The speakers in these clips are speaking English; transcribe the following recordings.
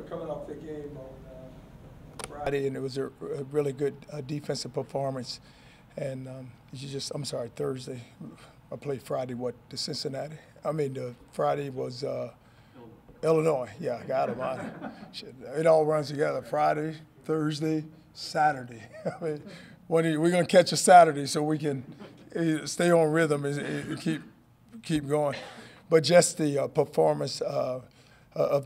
coming off the game on Friday, and it was a really good defensive performance. And I'm sorry, Thursday. I played Friday, to Cincinnati? The Friday was Illinois. Yeah, I got him on it. It all runs together. Friday, Thursday, Saturday. We're going to catch a Saturday so we can stay on rhythm and keep going. But just the performance of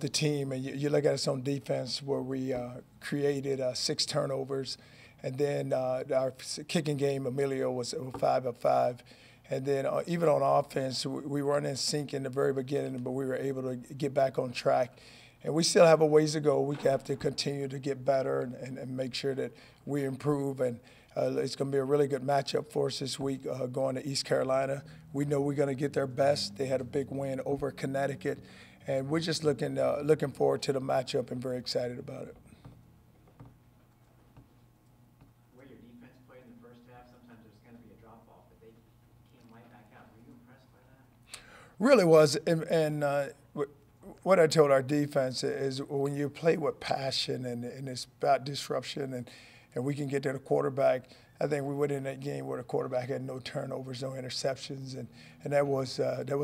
the team, and you look at us on defense where we created 6 turnovers, and then our kicking game, Emilio, was 5 of 5. And then even on offense, we weren't in sync in the very beginning, but we were able to get back on track. And we still have a ways to go. We have to continue to get better and make sure that we improve. And it's going to be a really good matchup for us this week going to East Carolina. We know we're going to get their best. They had a big win over Connecticut. And we're just looking forward to the matchup and very excited about it. Where your defense played in the first half, sometimes there's going to be a drop-off, but they came right back out. Were you impressed by that? Really was. And what I told our defense is when you play with passion and it's about disruption and we can get to the quarterback, I think we went in that game where the quarterback had no turnovers, no interceptions, and that was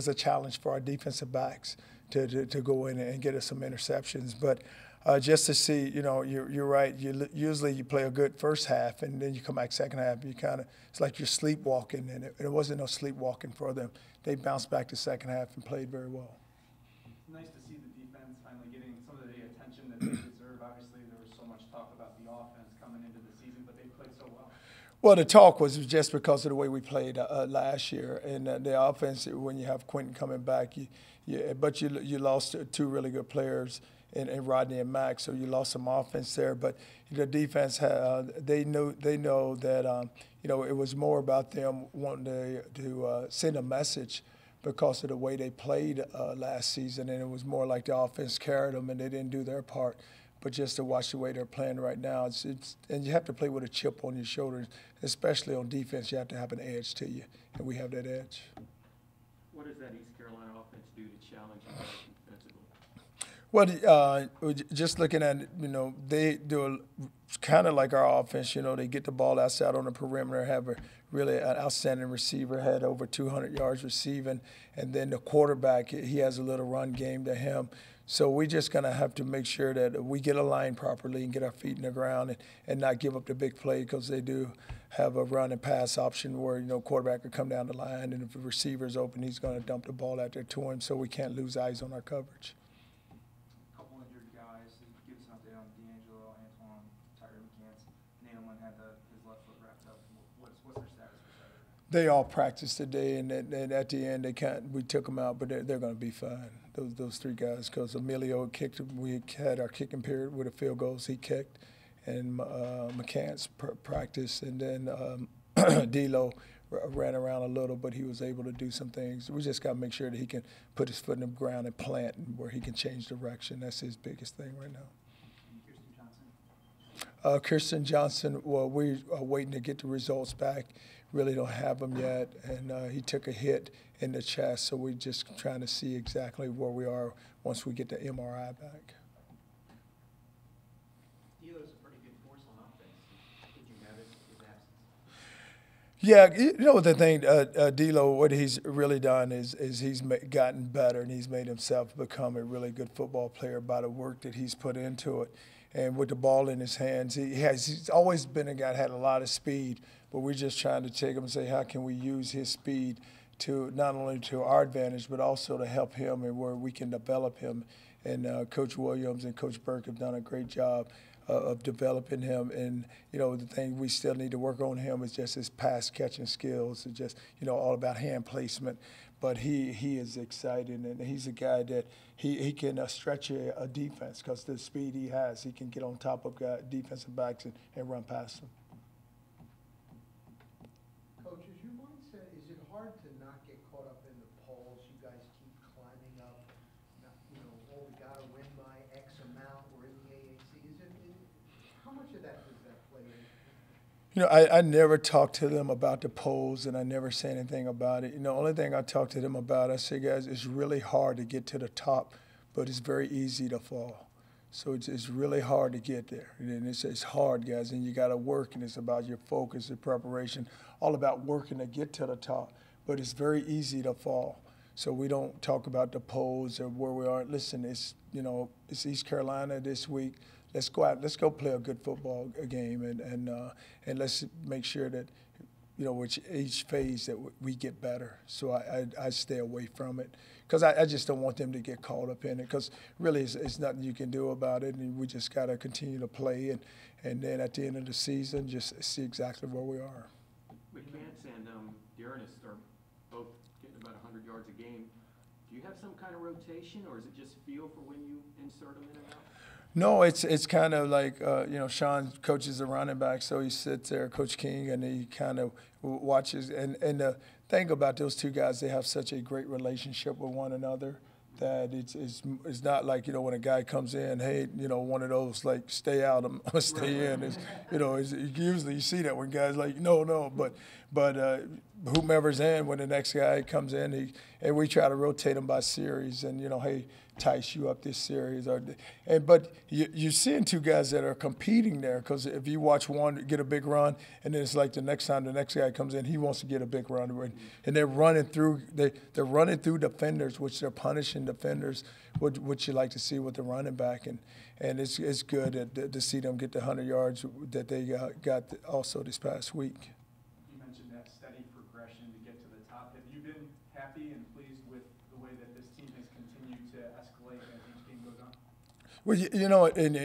a challenge for our defensive backs to go in and get us some interceptions. But just to see, you're right. Usually you play a good first half, and then you come back second half. It's like you're sleepwalking, and it wasn't no sleepwalking for them. They bounced back the second half and played very well. It's nice to see the defense finally getting some of the attention that they deserve. Obviously, there was so much talk about the offense coming into the season, but they played so well. Well, the talk was just because of the way we played last year, and the offense. When you have Quentin coming back, but you lost 2 really good players in Rodney and Max, so you lost some offense there. But the defense, they know that it was more about them wanting to send a message because of the way they played last season, and it was more like the offense carried them and they didn't do their part. But just to watch the way they're playing right now, and you have to play with a chip on your shoulders, especially on defense. You have to have an edge to you, and we have that edge. What does that East Carolina offense do to challenge you defensively? Well, just looking at it, they do kind of like our offense. They get the ball outside on the perimeter, have an outstanding receiver, had over 200 yards receiving, and then the quarterback, he has a little run game to him. So we're just going to have to make sure that we get aligned properly and get our feet in the ground and not give up the big play, because they do have a run and pass option where, quarterback will come down the line, and if the receiver's open, he's going to dump the ball out there to him, so we can't lose eyes on our coverage. A couple injured guys. Give us an update on D'Angelo, Antoine, Tyree McCants. Nailman had his left foot wrapped up. What's their status for Saturday? They all practiced today, and at the end we took them out, but they're going to be fine. Those 3 guys, because Emilio kicked. We had our kicking period with the field goals he kicked, and McCants practiced, and then D'Lo ran around a little, but he was able to do some things. We just got to make sure that he can put his foot in the ground and plant, and where he can change direction. That's his biggest thing right now. Kirsten Johnson, well, we are waiting to get the results back. Really don't have them yet, and he took a hit in the chest, so we're just trying to see exactly where we are once we get the MRI back. D'Lo's a pretty good force on offense. Did you notice his absence? Yeah, the thing, D'Lo, what he's really done is he's gotten better, and he's made himself become a really good football player by the work that he's put into it. And with the ball in his hands, he's always been a guy that had a lot of speed, but we're just trying to take him and say, how can we use his speed to not only to our advantage, but also to help him and where we can develop him. And Coach Williams and Coach Burke have done a great job of developing him. And, the thing we still need to work on him is just his pass catching skills. It's just, all about hand placement. But he is exciting, and he's a guy that he can stretch a defense, because the speed he has, he can get on top of defensive backs and run past them. Coach, is your mindset, is it hard to not get caught up in the polls? You guys keep climbing up, we got to win by X amount, we're in the AAC. How much of that does that play in? I never talk to them about the polls, and I never say anything about it. The only thing I talk to them about, I say, guys, it's really hard to get to the top, but it's very easy to fall. So it's really hard to get there. And it's hard, guys, and you got to work, and it's about your focus and preparation, all about working to get to the top. But it's very easy to fall. So we don't talk about the polls or where we are. Listen, it's East Carolina this week. Let's go out. Let's go play a good football game, and let's make sure that which each phase that we get better. So I stay away from it because I just don't want them to get caught up in it because really it's nothing you can do about it, and we just got to continue to play and then at the end of the season just see exactly where we are. McCants and Dearness are both getting about 100 yards a game. Do you have some kind of rotation, or is it just feel for when you insert them in and out? No, it's kind of like, Sean coaches the running back, so he sits there, Coach King, and he kind of watches. And the thing about those two guys, they have such a great relationship with one another that it's not like, when a guy comes in, hey, one of those, like, stay out, I'm going to stay in. It's usually you see that when guys like, no. But whomever's in, when the next guy comes in, and we try to rotate them by series and, hey, Tice you up this series. But you're seeing two guys that are competing there because if you watch one get a big run and then it's like the next time the next guy comes in, he wants to get a big run. And they're running through defenders, which they're punishing defenders, which you like to see with the running back. And it's good to see them get the 100 yards that they got also this past week. You mentioned that steady progression to get to the top. Have you been happy and pleased with the way that this team has continued to escalate as each game goes on? Well, and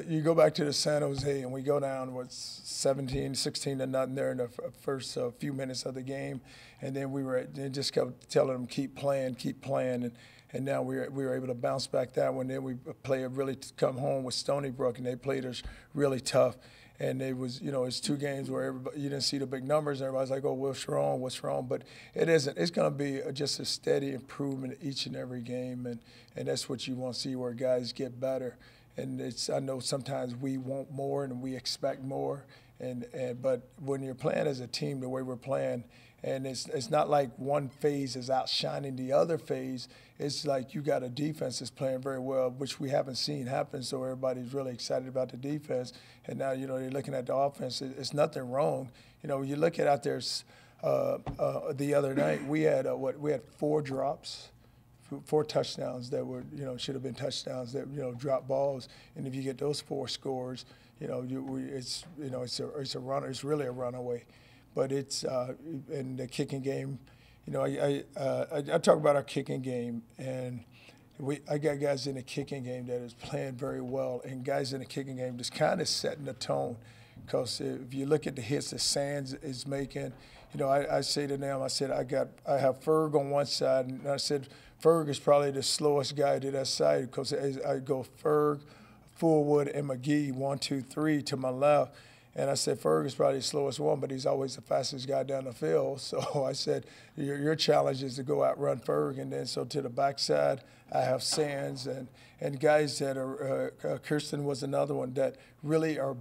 you go back to the San Jose, and we go down, 16 to nothing there in the first few minutes of the game, and then they just kept telling them keep playing, and now we were able to bounce back that one. Then we come home with Stony Brook, and they played us really tough. And it was, it's two games where you didn't see the big numbers. And everybody's like, oh, what's wrong? But it isn't. It's going to be just a steady improvement each and every game. And that's what you want to see where guys get better. And I know sometimes we want more and we expect more. But when you're playing as a team the way we're playing, and it's not like one phase is outshining the other phase. It's like you got a defense that's playing very well, which we haven't seen happen. So everybody's really excited about the defense. And now, they're looking at the offense. It's nothing wrong. You look at out there the other night, we had 4 drops, 4 touchdowns that were, should have been touchdowns that, drop balls. And if you get those 4 scores, it's really a runaway. But it's in the kicking game. I talk about our kicking game, and I got guys in the kicking game that is playing very well, and guys in the kicking game just kind of setting the tone. Because if you look at the hits that Sands is making, I say to them, I said I have Ferg on one side, and I said Ferg is probably the slowest guy to that side because I go Ferg, Fullwood, and McGee 1, 2, 3 to my left. And I said, Ferg is probably the slowest one, but he's always the fastest guy down the field. So I said, your challenge is to go outrun Ferg. And then so to the backside, I have Sands and guys that are, Kirsten was another one that really are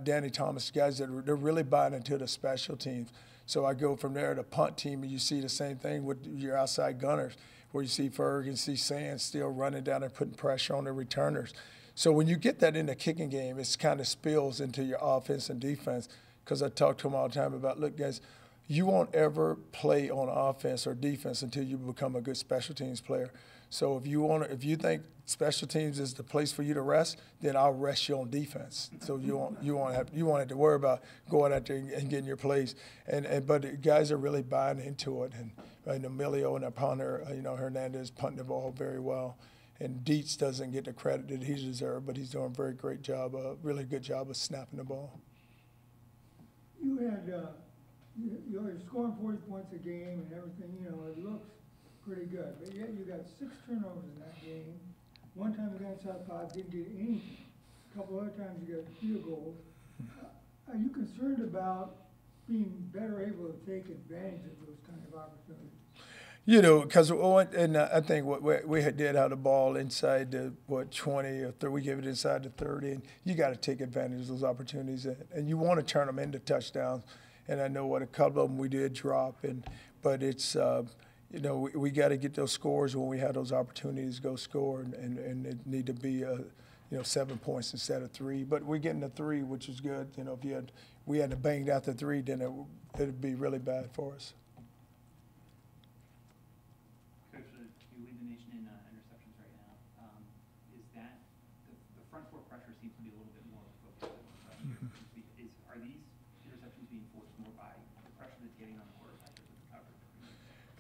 Danny Thomas, guys that they're really buying into the special teams. So I go from there to punt team, and you see the same thing with your outside gunners, where you see Ferg and see Sands still running down and putting pressure on the returners. So when you get that in the kicking game, it kind of spills into your offense and defense because I talk to them all the time about, look, guys, you won't ever play on offense or defense until you become a good special teams player. So if you think special teams is the place for you to rest, then I'll rest you on defense. So you won't have to worry about going out there and getting your plays. But the guys are really buying into it. And Emilio and the punter, Hernandez punting the ball very well. And Dietz doesn't get the credit that he deserves, but he's doing a very great job, really good job of snapping the ball. You had, you're scoring 40 points a game and everything, it looks pretty good. But yet you got 6 turnovers in that game. One time you got inside 5, didn't get anything. A couple other times you got field goals. Are you concerned about being better able to take advantage of those kind of opportunities? Because I think we did have the ball inside the 20 or 30. We gave it inside the 30, and you got to take advantage of those opportunities, and you want to turn them into touchdowns. And I know what a couple of them we did drop, but it's we got to get those scores when we have those opportunities to go score, and it need to be 7 points instead of 3. But we're getting the 3, which is good. If we had banged out the 3, then it'd be really bad for us. Coach, you lead the nation in interceptions right now. Is that the front four pressure seems to be a little bit more focused than the pressure? Are these interceptions being forced more by the pressure that's getting on the quarterback or the coverage?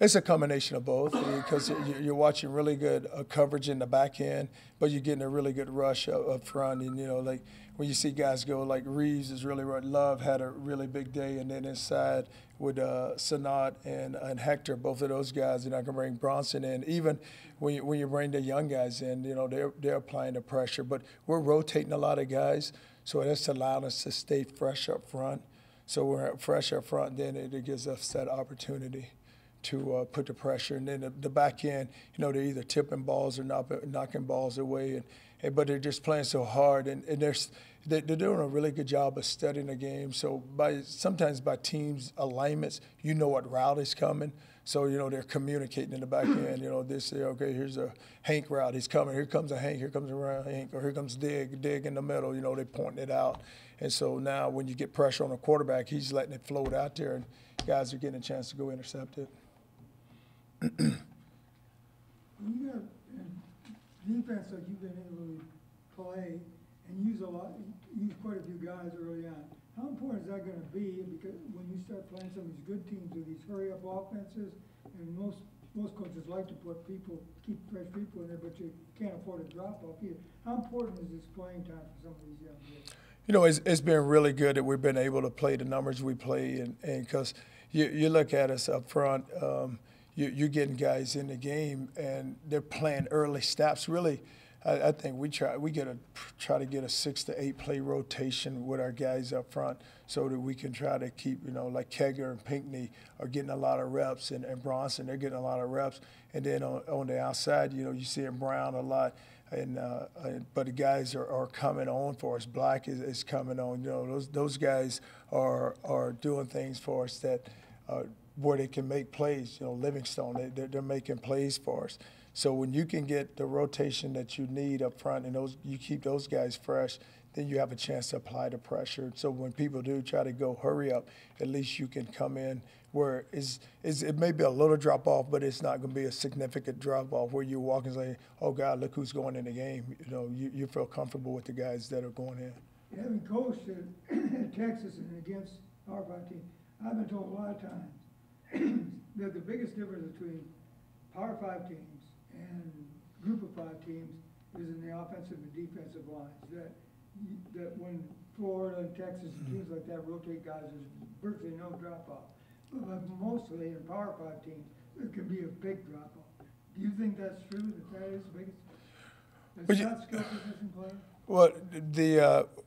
It's a combination of both because you're watching really good coverage in the back end, but you're getting a really good rush up front. And, like when you see guys go like Reeves is really right. Love had a really big day. And then inside with Sanat and Hector, both of those guys, and I can bring Bronson in. Even when you bring the young guys in, they're applying the pressure. But we're rotating a lot of guys, so that's allowed us to stay fresh up front. So we're fresh up front, then it gives us that opportunity to put the pressure. And then the back end, they're either tipping balls or knocking balls away. But they're just playing so hard. And they're doing a really good job of studying the game. So sometimes by teams' alignments, what route is coming. So, they're communicating in the back end. They say, okay, here's a Hank route. He's coming. Here comes a Hank. Here comes a Hank. Or here comes Dig in the middle. They're pointing it out. And so now when you get pressure on the quarterback, he's letting it float out there, and guys are getting a chance to go intercept it. When you got defense like you've been able to play and use quite a few guys early on, how important is that going to be? Because when you start playing some of these good teams with these hurry-up offenses, and most coaches like to keep fresh people in there, but you can't afford a drop-off either. How important is this playing time for some of these young kids? It's been really good that we've been able to play the numbers we play, and because you look at us up front, you're getting guys in the game, and they're playing early snaps. Really, I think we try to get a 6 to 8 play rotation with our guys up front, so that we can try to keep, like Kegger and Pinckney are getting a lot of reps, and Bronson, they're getting a lot of reps. And then on the outside, you see Brown a lot. But the guys are coming on for us. Black is coming on. Those guys are doing things for us that where they can make plays. Livingstone, they're making plays for us. So when you can get the rotation that you need up front, and you keep those guys fresh, then you have a chance to apply the pressure. So when people do try to go hurry up, at least you can come in where it may be a little drop off, but it's not going to be a significant drop off where you walk and say, "Oh God, look who's going in the game." You feel comfortable with the guys that are going in. Having coached at Texas and against our team, I've been told a lot of times that the biggest difference between Power 5 teams and Group of 5 teams is in the offensive and defensive lines. That when Florida and Texas and teams like that rotate guys, there's virtually no drop off. But mostly in Power 5 teams, there can be a big drop off. Do you think that's true? That is the biggest? Is that skill position play? Well,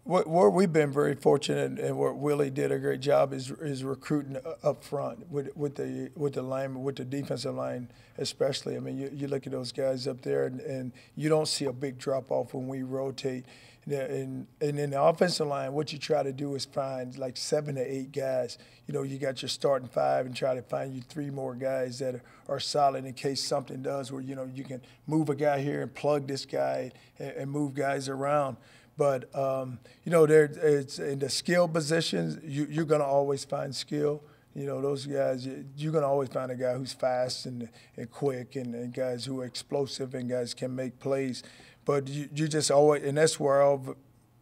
where we've been very fortunate, and where Willie did a great job is recruiting up front with the linemen, with the defensive line especially. I mean, you look at those guys up there, and you don't see a big drop off when we rotate. And in the offensive line, what you try to do is find like 7 to 8 guys. You got your starting 5, and try to find you 3 more guys that are solid in case something does where, you can move a guy here and plug this guy and move guys around. But, it's in the skill positions, you're going to always find skill. Those guys, you're going to always find a guy who's fast and quick, and guys who are explosive, and guys can make plays. But you just always, and that's where I've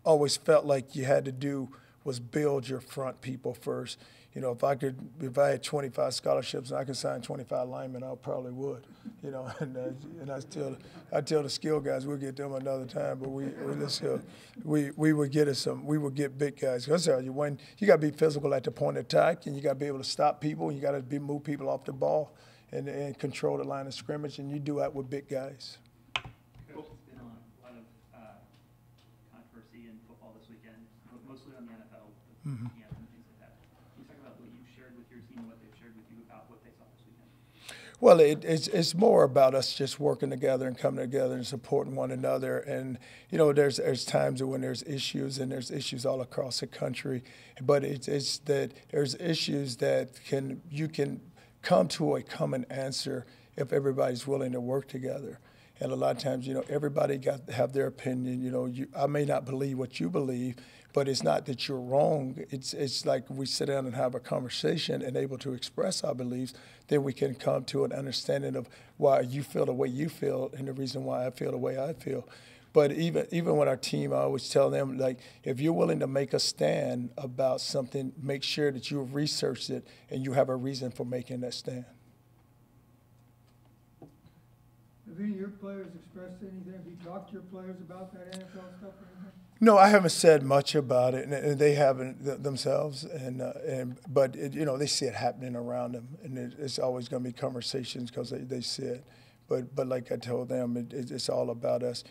always felt like you had to do was build your front people first. If I had 25 scholarships and I could sign 25 linemen, I probably would. And I tell the skill guys we'll get them another time, but we would get big guys. Because you got to be physical at the point of attack, and you got to be able to stop people, and you got to move people off the ball, and control the line of scrimmage, and you do that with big guys. There's been a lot of controversy in football this weekend, mostly on the NFL, and things like that. Can you talk about what you've shared with your team, what they've shared with you about what they saw this weekend? Well, it's more about us just working together and coming together and supporting one another. And, there's times when there's issues, and there's issues all across the country. But it's that there's issues that you can come to a common answer if everybody's willing to work together. And a lot of times, everybody got to have their opinion. I may not believe what you believe, but it's not that you're wrong. It's like we sit down and have a conversation and able to express our beliefs, then we can come to an understanding of why you feel the way you feel and the reason why I feel the way I feel. But even with our team, I always tell them, like, if you're willing to make a stand about something, make sure that you've researched it and you have a reason for making that stand. Have any of your players expressed anything? Have you talked to your players about that NFL stuff or anything? No, I haven't said much about it, and they haven't themselves. But they see it happening around them, and it's always going to be conversations because they see it. But like I told them, it's all about us.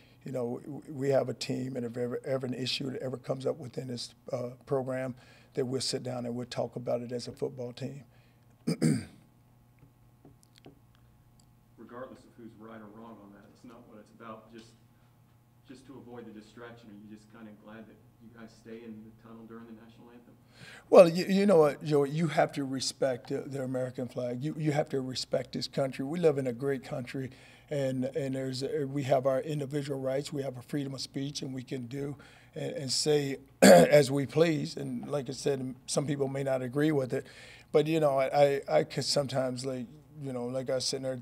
We have a team, and if ever an issue that ever comes up within this program, that we'll sit down and we'll talk about it as a football team. Regardless of who's right or wrong on that, it's not what it's about. Just to avoid the distraction, are you just kind of glad that you guys stay in the tunnel during the national anthem? Well, you know what, Joe, you have to respect the American flag. You have to respect this country. We live in a great country, and we have our individual rights. We have a freedom of speech, and we can do and say as we please. And like I said, some people may not agree with it, but I could sometimes, like I sit there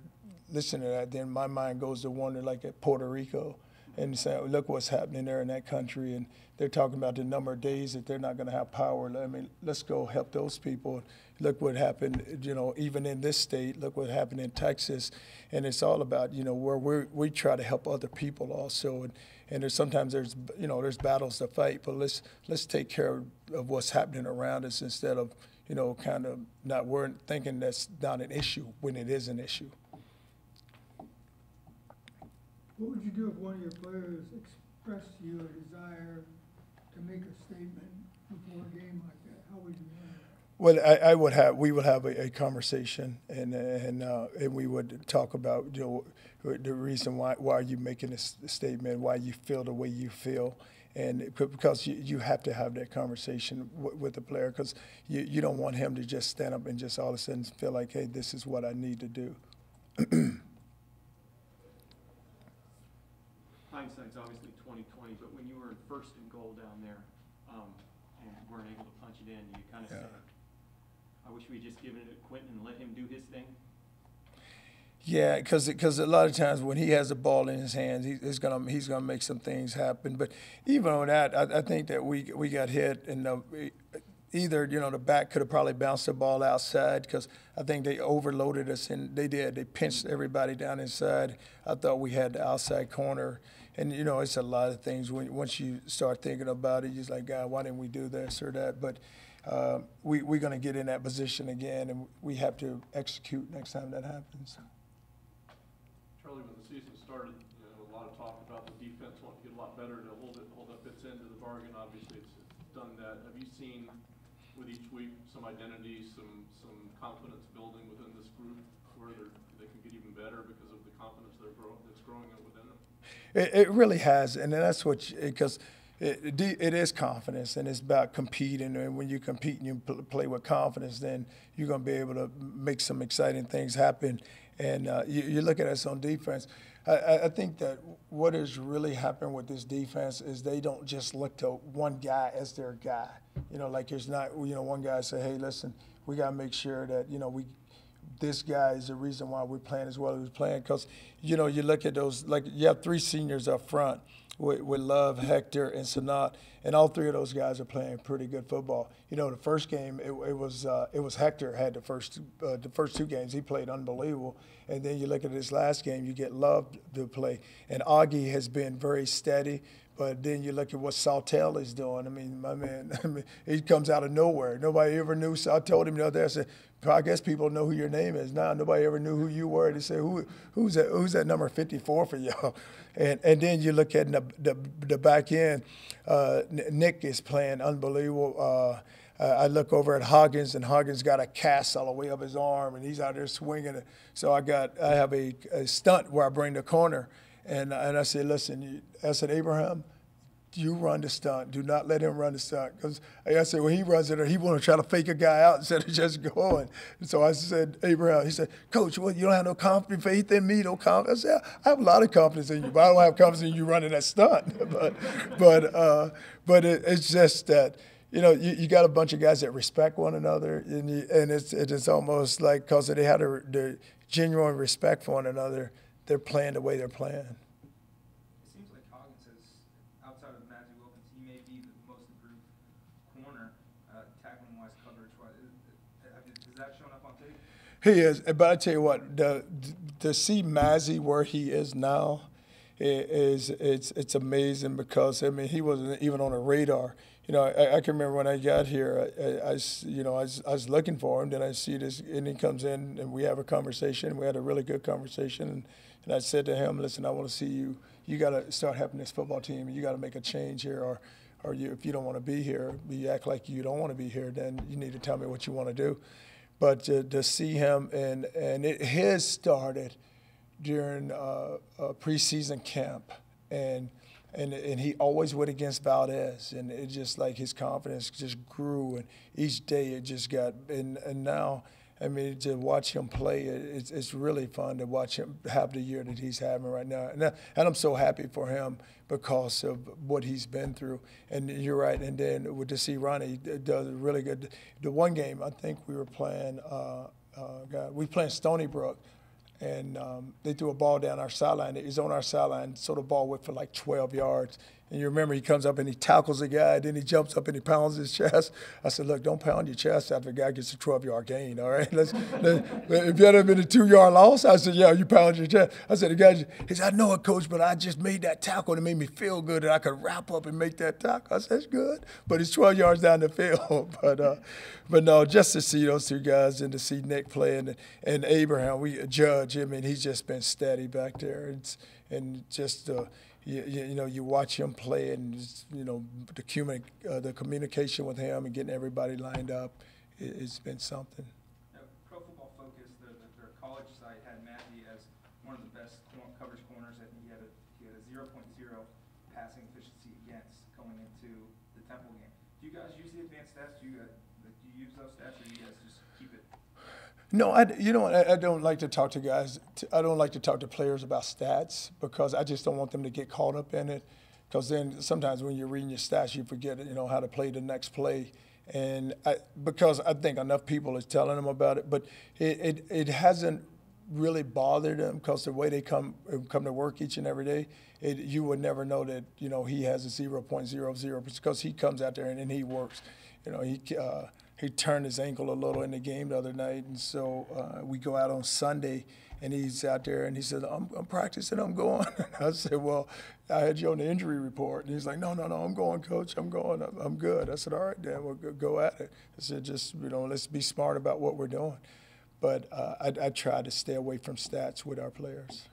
listening to that, then my mind goes to wonder, like at Puerto Rico, and say, look what's happening there in that country, and they're talking about the number of days that they're not going to have power. I mean, let's go help those people. Look what happened, even in this state. Look what happened in Texas, and it's all about, where we try to help other people also, and sometimes there's battles to fight, but let's take care of what's happening around us instead of, kind of not thinking that's not an issue when it is an issue. What would you do if one of your players expressed to you a desire to make a statement before a game like that? How would you handle that? Well, we would have a conversation, and we would talk about the reason why are you making this statement, why you feel the way you feel, and because you have to have that conversation with the player, because you don't want him to just stand up and just all of a sudden feel like, hey, this is what I need to do. Hindsight's obviously 20/20, but when you were in first and goal down there and weren't able to punch it in, you kind of said, I wish we'd just given it to Quentin and let him do his thing. Yeah, because a lot of times when he has the ball in his hands, he's gonna make some things happen. But even on that, I think that we got hit, and either the back could have probably bounced the ball outside, because I think they overloaded us, and they did. They pinched everybody down inside. I thought we had the outside corner. And, it's a lot of things. Once you start thinking about it, you're just like, God, why didn't we do this or that? But we're going to get in that position again, and we have to execute next time that happens. Charlie, when the season started, a lot of talk about the defense wanting to get a lot better to hold up its end of the bargain. Obviously, it's done that. Have you seen, with each week, some identity, some confidence building within this group where they can get even better because of the confidence that's growing up within them? It really has, and that's because it is confidence, and it's about competing. And when you compete and you play with confidence, then you're going to be able to make some exciting things happen. And you look at us on defense. I think that what has really happened with this defense is they don't just look to one guy as their guy. Like there's not, one guy say, hey, listen, we got to make sure that, this guy is the reason why we're playing as well as we're playing. Because, you look at those, like you have three seniors up front with Love, Hector, and Sanat, and all three of those guys are playing pretty good football. The first game, it was Hector had the first two games. He played unbelievable. And then you look at this last game, you get Love to play. And Augie has been very steady. But then you look at what Sawtell is doing. I mean, my man, he comes out of nowhere. Nobody ever knew. So I told him the other day, I said, I guess people know who your name is now. Nobody ever knew who you were. They said, who's that number 54 for y'all? And then you look at the back end. Nick is playing unbelievable. I look over at Hoggins, and Hoggins got a cast all the way up his arm, and he's out there swinging it. So I have a stunt where I bring the corner. And I said, listen, I said, Abraham, you run the stunt. Do not let him run the stunt. Because like I said, when he runs it, he want to try to fake a guy out instead of just going. And so I said, Abraham, he said, Coach, what, you don't have no confidence, faith in me, no confidence? I said, I have a lot of confidence in you, but I don't have confidence in you running that stunt. but it's just that, you know, you got a bunch of guys that respect one another, and it's almost like because they have the genuine respect for one another, they're playing the way they're playing. It seems like Coggins has, outside of Matthew Wilkins, he may be the most improved corner, tackling-wise, coverage-wise. Has that shown up on tape? He is, but I tell you what, to see Mazzy where he is now, it's amazing because I mean he wasn't even on the radar. You know, I can remember when I got here, I was looking for him. Then I see this, and he comes in, and we have a conversation. We had a really good conversation, and I said to him, "Listen, I want to see you. You got to start helping this football team. You got to make a change here, or if you don't want to be here, you act like you don't want to be here. Then you need to tell me what you want to do." But to see him, and it has started during preseason camp, and he always went against Valdez, and it just like his confidence just grew, and each day it just got, and now, I mean, to watch him play, it's really fun to watch him have the year that he's having right now, and I'm so happy for him because of what he's been through. And you're right, and then to see Ronnie does really good. The one game I think we were playing, playing Stony Brook. And they threw a ball down our sideline. He's on our sideline, so the ball went for like 12 yards. And you remember he comes up and he tackles the guy, then he jumps up and he pounds his chest. I said, look, don't pound your chest after the guy gets a 12-yard gain, all right? If that had been a 2-yard loss, I said, yeah, you pound your chest. I said, the guy, he said, I know it, Coach, but I just made that tackle and it made me feel good that I could wrap up and make that tackle. I said, that's good. But it's 12 yards down the field. But no, just to see those two guys and to see Nick play and Abraham, Judge, I mean, he's just been steady back there. And just you know, you watch him play, and you know the communication with him and getting everybody lined up, it's been something. Now, Pro Football Focus, their college site had Matthew as one of the best coverage corners. I think he had a 0.0 passing efficiency against going into the Temple game. Do you guys use the advanced stats? Do you use those stats, or do you guys just keep it? No, I don't like to talk to guys. I don't like to talk to players about stats because I just don't want them to get caught up in it. Because then sometimes when you're reading your stats, you forget, you know, how to play the next play. And because I think enough people is telling them about it, but it hasn't really bothered them because the way they come to work each and every day, you would never know that, you know, he has a 0.00 because he comes out there and he works. You know, he turned his ankle a little in the game the other night, and so we go out on Sunday, and he's out there, and he said, I'm practicing, I'm going. I said, well, I had you on the injury report. And he's like, no, I'm going, Coach, I'm going, I'm good. I said, all right, then, we'll go at it. I said, just, you know, let's be smart about what we're doing. But I try to stay away from stats with our players.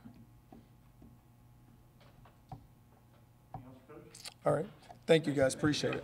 All right. Thank you, guys. Appreciate it.